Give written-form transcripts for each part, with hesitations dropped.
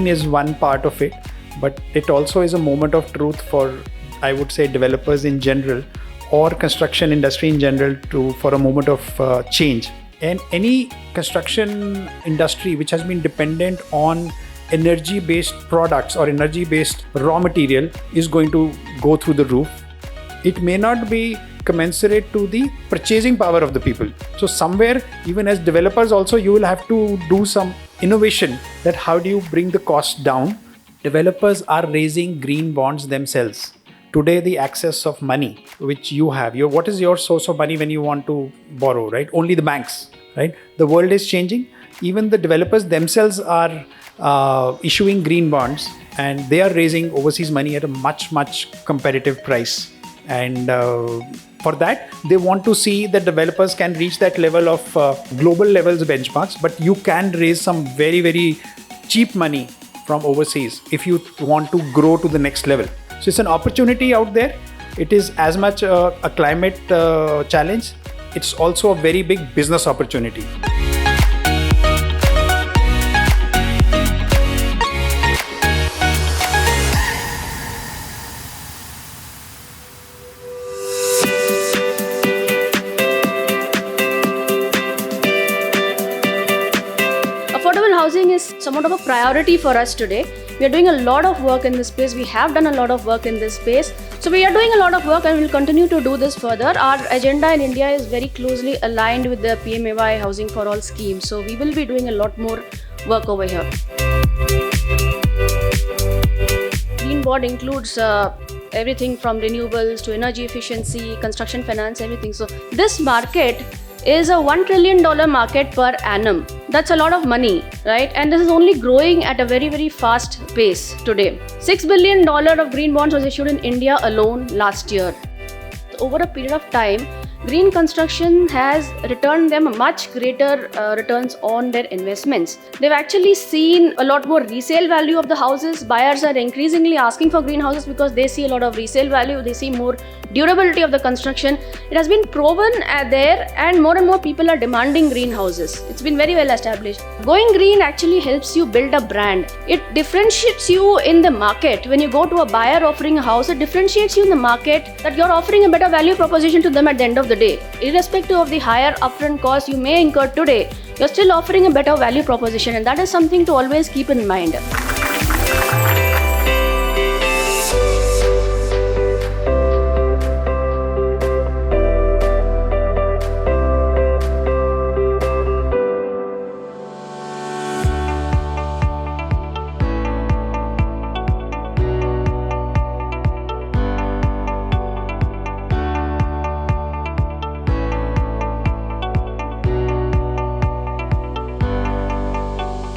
is one part of it, but it also is a moment of truth for, I would say, developers in general or construction industry in general for a moment of change. And any construction industry which has been dependent on energy-based products or energy-based raw material is going to go through the roof. It may not be commensurate to the purchasing power of the people. So somewhere, even as developers also, you will have to do some innovation that how do you bring the cost down. Developers are raising green bonds themselves. Today, the access of money which you have, what is your source of money when you want to borrow, right? Only the banks, right? The world is changing. Even the developers themselves are issuing green bonds, and they are raising overseas money at a much, much competitive price. And for that, they want to see that developers can reach that level of global levels benchmarks, but you can raise some very, very cheap money from overseas if you want to grow to the next level. So it's an opportunity out there. It is as much a climate challenge. It's also a very big business opportunity. Affordable housing is somewhat of a priority for us today. We are doing a lot of work in this space. We have done a lot of work in this space. So we are doing a lot of work and we will continue to do this further. Our agenda in India is very closely aligned with the PM Awas Housing for All scheme. So we will be doing a lot more work over here. Green bond includes everything from renewables to energy efficiency, construction finance, everything. So this market is a $1 trillion market per annum. That's a lot of money, right? And this is only growing at a very, very fast pace today. $6 billion of green bonds was issued in India alone last year. Over a period of time, green construction has returned them much greater returns on their investments. They've actually seen a lot more resale value of the houses. Buyers are increasingly asking for greenhouses because they see a lot of resale value. They see more durability of the construction. It has been proven there, and more people are demanding greenhouses. It's been very well established. Going green actually helps you build a brand. It differentiates you in the market. When you go to a buyer offering a house, it differentiates you in the market that you're offering a better value proposition to them at the end of the day. Irrespective of the higher upfront cost you may incur today, you're still offering a better value proposition, and that is something to always keep in mind.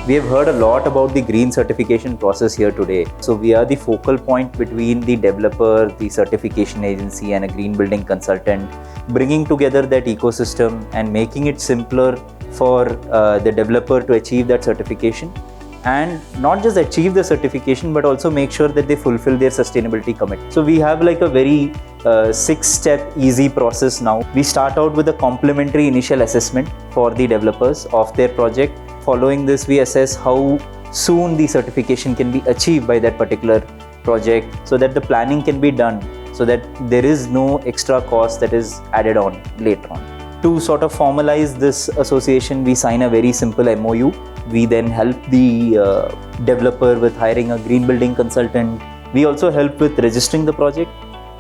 We have heard a lot about the green certification process here today. So we are the focal point between the developer, the certification agency and a green building consultant, bringing together that ecosystem and making it simpler for the developer to achieve that certification, and not just achieve the certification but also make sure that they fulfill their sustainability commitment. So we have like a very 6-step easy process now. We start out with a complimentary initial assessment for the developers of their project. Following this, we assess how soon the certification can be achieved by that particular project so that the planning can be done, so that there is no extra cost that is added on later on. To sort of formalize this association, we sign a very simple MOU. We then help the developer with hiring a green building consultant. We also help with registering the project,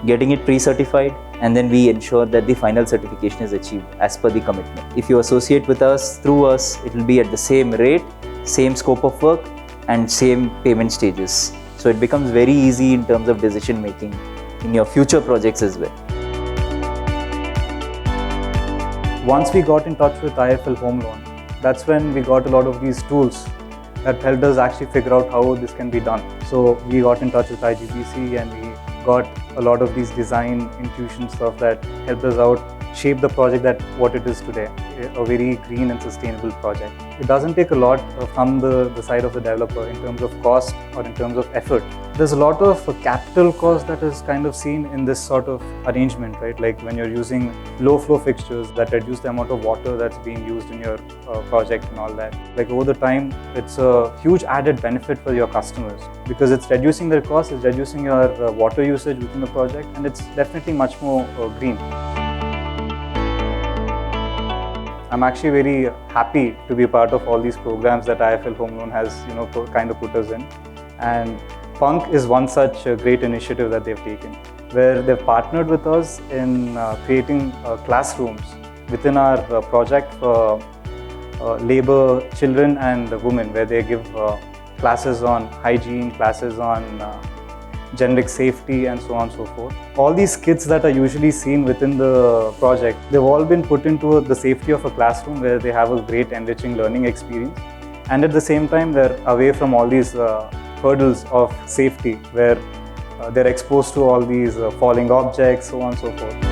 getting it pre-certified, and then we ensure that the final certification is achieved as per the commitment. If you associate with us, through us, it will be at the same rate, same scope of work and same payment stages. So it becomes very easy in terms of decision making in your future projects as well. Once we got in touch with IIFL Home Loan, that's when we got a lot of these tools that helped us actually figure out how this can be done. So we got in touch with IGBC and we got a lot of these design intuition stuff that helped us out shape the project that what it is today, a very green and sustainable project. It doesn't take a lot from the side of the developer in terms of cost or in terms of effort. There's a lot of capital cost that is kind of seen in this sort of arrangement, right? Like when you're using low flow fixtures that reduce the amount of water that's being used in your project and all that. Like over the time, it's a huge added benefit for your customers because it's reducing their costs, it's reducing your water usage within the project, and it's definitely much more green. I'm actually very happy to be part of all these programs that IIFL Home Loan has, kind of put us in. And Punk is one such great initiative that they've taken, where they've partnered with us in creating classrooms within our project for labor, children and women, where they give classes on hygiene, classes on generic safety and so on and so forth. All these kids that are usually seen within the project, they've all been put into the safety of a classroom where they have a great enriching learning experience. And at the same time, they're away from all these hurdles of safety where they're exposed to all these falling objects, so on and so forth.